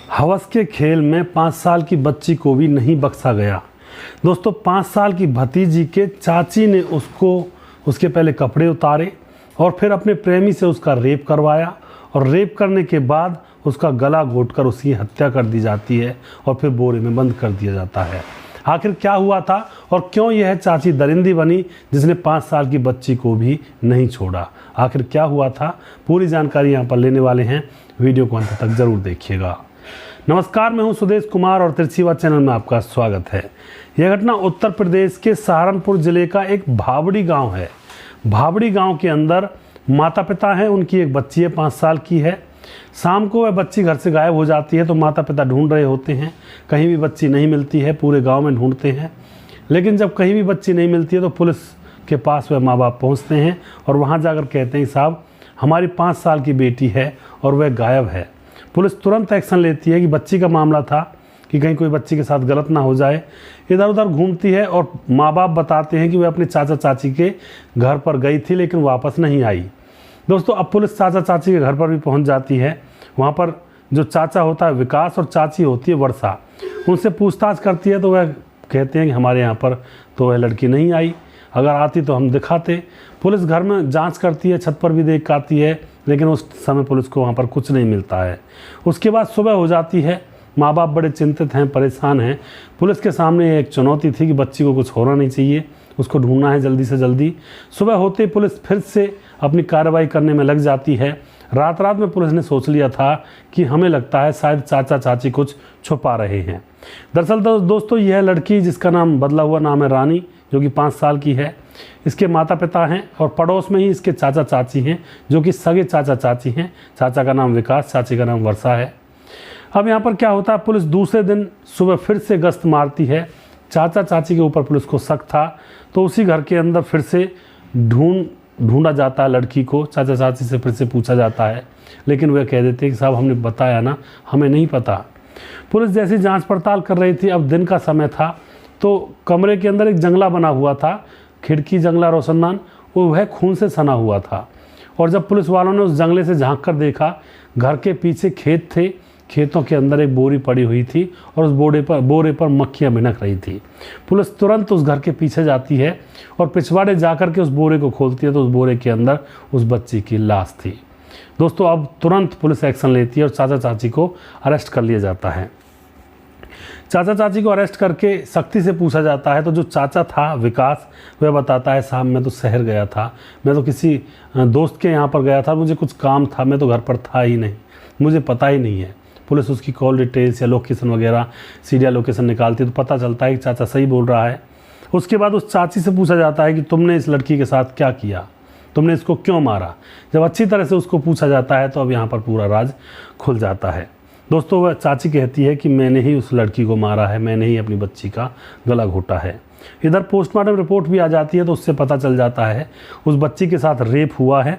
हवस के खेल में 5 साल की बच्ची को भी नहीं बख्शा गया। दोस्तों 5 साल की भतीजी के चाची ने उसके पहले कपड़े उतारे और फिर अपने प्रेमी से उसका रेप करवाया और रेप करने के बाद उसका गला घोंटकर उसकी हत्या कर दी जाती है और फिर बोरे में बंद कर दिया जाता है। आखिर क्या हुआ था और क्यों यह चाची दरिंदी बनी जिसने 5 साल की बच्ची को भी नहीं छोड़ा? आखिर क्या हुआ था, पूरी जानकारी यहाँ पर लेने वाले हैं। वीडियो को अंत तक जरूर देखिएगा। नमस्कार, मैं हूं सुदेश कुमार और तिरछीवा चैनल में आपका स्वागत है। यह घटना उत्तर प्रदेश के सहारनपुर जिले का एक भावड़ी गांव है। भावड़ी गांव के अंदर माता पिता हैं, उनकी एक बच्ची है, 5 साल की है। शाम को वह बच्ची घर से गायब हो जाती है तो माता पिता ढूंढ रहे होते हैं, कहीं भी बच्ची नहीं मिलती है, पूरे गांव में ढूंढते हैं। लेकिन जब कहीं भी बच्ची नहीं मिलती है तो पुलिस के पास वह माँ बाप पहुँचते हैं और वहाँ जाकर कहते हैं साहब हमारी 5 साल की बेटी है और वह गायब है। पुलिस तुरंत एक्शन लेती है कि बच्ची का मामला था कि कहीं कोई बच्ची के साथ गलत ना हो जाए। इधर उधर घूमती है और माँ बाप बताते हैं कि वह अपने चाचा चाची के घर पर गई थी लेकिन वापस नहीं आई। दोस्तों अब पुलिस चाचा चाची के घर पर भी पहुंच जाती है। वहाँ पर जो चाचा होता है विकास और चाची होती है वर्षा, उनसे पूछताछ करती है तो वह कहते हैं कि हमारे यहाँ पर तो वह लड़की नहीं आई, अगर आती तो हम दिखाते। पुलिस घर में जांच करती है, छत पर भी देख आती है, लेकिन उस समय पुलिस को वहाँ पर कुछ नहीं मिलता है। उसके बाद सुबह हो जाती है, माँ बाप बड़े चिंतित हैं, परेशान हैं। पुलिस के सामने एक चुनौती थी कि बच्ची को कुछ होना नहीं चाहिए, उसको ढूंढना है जल्दी से जल्दी। सुबह होते ही पुलिस फिर से अपनी कार्रवाई करने में लग जाती है। रात में पुलिस ने सोच लिया था कि हमें लगता है शायद चाचा चाची कुछ छुपा रहे हैं। दरअसल दोस्तों यह लड़की जिसका नाम बदला हुआ नाम है रानी, जो कि 5 साल की है, इसके माता पिता हैं और पड़ोस में ही इसके चाचा चाची हैं जो कि सगे चाचा चाची हैं। चाचा का नाम विकास, चाची का नाम वर्षा है। अब यहाँ पर क्या होता है, पुलिस दूसरे दिन सुबह फिर से गश्त मारती है। चाचा चाची के ऊपर पुलिस को शक था तो उसी घर के अंदर फिर से ढूंढा जाता है लड़की को। चाचा चाची से फिर से पूछा जाता है लेकिन वे कह देते हैं कि साहब हमने बताया ना, हमें नहीं पता। पुलिस जैसी जांच पड़ताल कर रही थी, अब दिन का समय था तो कमरे के अंदर एक जंगला बना हुआ था, खिड़की जंगला रोशनदान, वो वह खून से सना हुआ था। और जब पुलिस वालों ने उस जंगले से झांक कर देखा, घर के पीछे खेत थे, खेतों के अंदर एक बोरी पड़ी हुई थी और उस बोरे पर मक्खियाँ भिनक रही थी। पुलिस तुरंत उस घर के पीछे जाती है और पिछवाड़े जाकर के उस बोरे को खोलती है तो उस बोरे के अंदर उस बच्ची की लाश थी। दोस्तों अब तुरंत पुलिस एक्शन लेती है और चाचा चाची को अरेस्ट कर लिया जाता है। चाचा चाची को अरेस्ट करके सख्ती से पूछा जाता है तो जो चाचा था विकास, वह बताता है साहब मैं तो शहर गया था, मैं तो किसी दोस्त के यहाँ पर गया था, मुझे कुछ काम था, मैं तो घर पर था ही नहीं, मुझे पता ही नहीं है। पुलिस उसकी कॉल डिटेल्स या लोकेशन वगैरह सीरियल लोकेशन निकालती है तो पता चलता है कि चाचा सही बोल रहा है। उसके बाद उस चाची से पूछा जाता है कि तुमने इस लड़की के साथ क्या किया, तुमने इसको क्यों मारा। जब अच्छी तरह से उसको पूछा जाता है तो अब यहाँ पर पूरा राज खुल जाता है। दोस्तों वह चाची कहती है कि मैंने ही उस लड़की को मारा है, मैंने ही अपनी बच्ची का गला घोटा है। इधर पोस्टमार्टम रिपोर्ट भी आ जाती है तो उससे पता चल जाता है उस बच्ची के साथ रेप हुआ है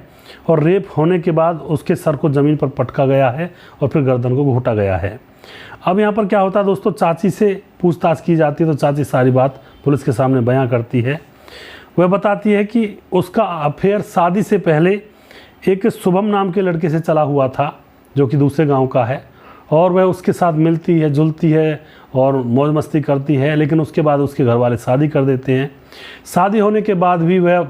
और रेप होने के बाद उसके सर को ज़मीन पर पटका गया है और फिर गर्दन को घोटा गया है। अब यहाँ पर क्या होता है दोस्तों, चाची से पूछताछ की जाती है तो चाची सारी बात पुलिस के सामने बयां करती है। वह बताती है कि उसका अफेयर शादी से पहले एक शुभम नाम के लड़के से चला हुआ था जो कि दूसरे गाँव का है और वह उसके साथ मिलती है, जुलती है और मौज मस्ती करती है। लेकिन उसके बाद उसके घर वाले शादी कर देते हैं। शादी होने के बाद भी वह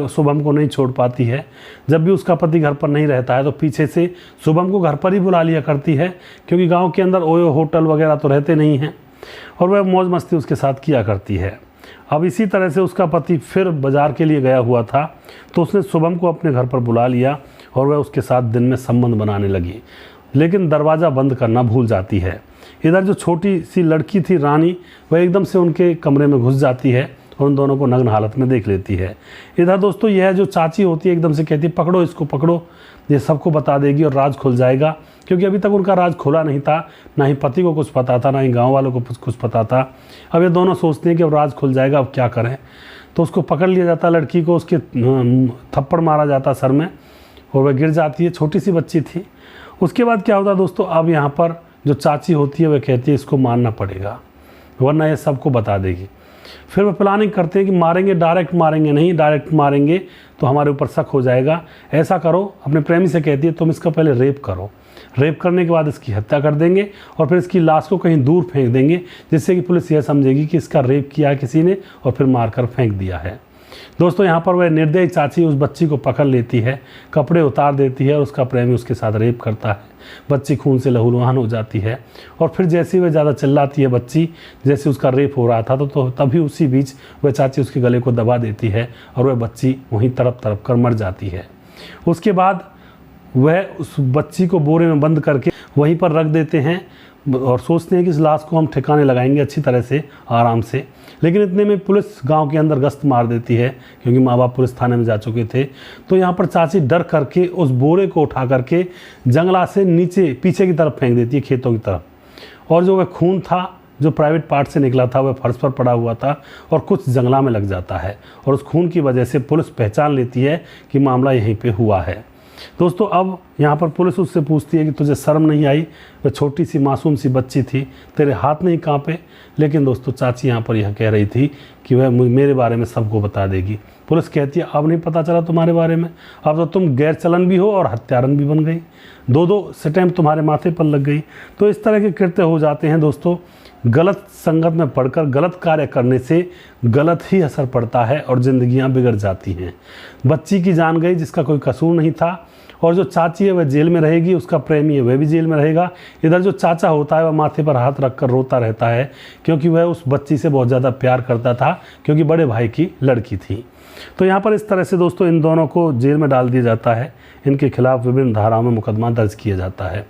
शुभम को नहीं छोड़ पाती है। जब भी उसका पति घर पर नहीं रहता है तो पीछे से शुभम को घर पर ही बुला लिया करती है, क्योंकि गांव के अंदर ओयो होटल वगैरह तो रहते नहीं हैं और वह मौज मस्ती उसके साथ किया करती है। अब इसी तरह से उसका पति फिर बाज़ार के लिए गया हुआ था तो उसने शुभम को अपने घर पर बुला लिया और वह उसके साथ दिन में संबंध बनाने लगी, लेकिन दरवाज़ा बंद करना भूल जाती है। इधर जो छोटी सी लड़की थी रानी, वह एकदम से उनके कमरे में घुस जाती है और उन दोनों को नग्न हालत में देख लेती है। इधर दोस्तों यह जो चाची होती है एकदम से कहती है पकड़ो इसको, पकड़ो, ये सबको बता देगी और राज खुल जाएगा। क्योंकि अभी तक उनका राज खुला नहीं था, ना ही पति को कुछ पता था, ना ही गाँव वालों को कुछ पता था। अब ये दोनों सोचते हैं कि अब राज खुल जाएगा, अब क्या करें। तो उसको पकड़ लिया जाता, लड़की को उसके थप्पड़ मारा जाता सर में और वह गिर जाती है, छोटी सी बच्ची थी। उसके बाद क्या होता है दोस्तों, अब यहाँ पर जो चाची होती है वह कहती है इसको मारना पड़ेगा वरना ये सबको बता देगी। फिर वह प्लानिंग करते हैं कि मारेंगे, डायरेक्ट मारेंगे नहीं, डायरेक्ट मारेंगे तो हमारे ऊपर शक हो जाएगा। ऐसा करो, अपने प्रेमी से कहती है तुम इसका पहले रेप करो, रेप करने के बाद इसकी हत्या कर देंगे और फिर इसकी लाश को कहीं दूर फेंक देंगे, जिससे कि पुलिस यह समझेगी कि इसका रेप किया है किसी ने और फिर मारकर फेंक दिया है। दोस्तों यहाँ पर वह निर्दयी चाची उस बच्ची को पकड़ लेती है, कपड़े उतार देती है और उसका प्रेमी उसके साथ रेप करता है। बच्ची खून से लहूलुहान हो जाती है और फिर जैसे ही वह ज़्यादा चिल्लाती है बच्ची, जैसे उसका रेप हो रहा था तो तभी उसी बीच वह चाची उसके गले को दबा देती है और वह बच्ची वहीं तड़प तड़प कर मर जाती है। उसके बाद वह उस बच्ची को बोरे में बंद करके वहीं पर रख देते हैं और सोचते हैं कि इस लाश को हम ठिकाने लगाएंगे अच्छी तरह से, आराम से। लेकिन इतने में पुलिस गांव के अंदर गश्त मार देती है, क्योंकि माँ बाप पुलिस थाने में जा चुके थे। तो यहाँ पर चाची डर करके उस बोरे को उठा करके जंगला से नीचे पीछे की तरफ फेंक देती है, खेतों की तरफ। और जो वह खून था जो प्राइवेट पार्ट से निकला था वह फर्श पर पड़ा हुआ था और कुछ जंगला में लग जाता है और उस खून की वजह से पुलिस पहचान लेती है कि मामला यहीं पर हुआ है। दोस्तों अब यहाँ पर पुलिस उससे पूछती है कि तुझे शर्म नहीं आई, वह छोटी सी मासूम सी बच्ची थी, तेरे हाथ नहीं कांपे। लेकिन दोस्तों चाची यहाँ पर यह कह रही थी कि वह मेरे बारे में सबको बता देगी। पुलिस कहती है अब नहीं पता चला तुम्हारे बारे में, अब तो तुम गैर चलन भी हो और हत्यारन भी बन गई, दो स्टैम्प तुम्हारे माथे पर लग गई। तो इस तरह के कृत्य हो जाते हैं दोस्तों। गलत संगत में पढ़कर गलत कार्य करने से गलत ही असर पड़ता है और ज़िंदगियां बिगड़ जाती हैं। बच्ची की जान गई जिसका कोई कसूर नहीं था, और जो चाची है वह जेल में रहेगी, उसका प्रेमी है वह भी जेल में रहेगा। इधर जो चाचा होता है वह माथे पर हाथ रखकर रोता रहता है, क्योंकि वह उस बच्ची से बहुत ज़्यादा प्यार करता था, क्योंकि बड़े भाई की लड़की थी। तो यहाँ पर इस तरह से दोस्तों इन दोनों को जेल में डाल दिया जाता है, इनके खिलाफ विभिन्न धाराओं में मुकदमा दर्ज किया जाता है।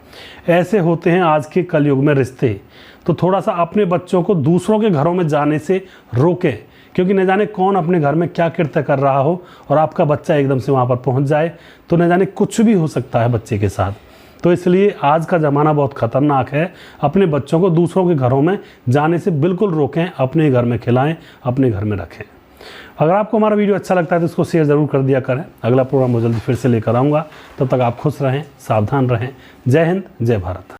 ऐसे होते हैं आज के कलयुग में रिश्ते। तो थोड़ा सा अपने बच्चों को दूसरों के घरों में जाने से रोकें, क्योंकि न जाने कौन अपने घर में क्या कृत्य कर रहा हो और आपका बच्चा एकदम से वहाँ पर पहुँच जाए तो न जाने कुछ भी हो सकता है बच्चे के साथ। तो इसलिए आज का ज़माना बहुत ख़तरनाक है। अपने बच्चों को दूसरों के घरों में जाने से बिल्कुल रोकें, अपने घर में खिलाएं, अपने घर में रखें। अगर आपको हमारा वीडियो अच्छा लगता है तो इसको शेयर ज़रूर कर दिया करें। अगला प्रोग्राम मैं जल्दी फिर से लेकर आऊँगा। तब तक आप खुश रहें, सावधान रहें। जय हिंद, जय भारत।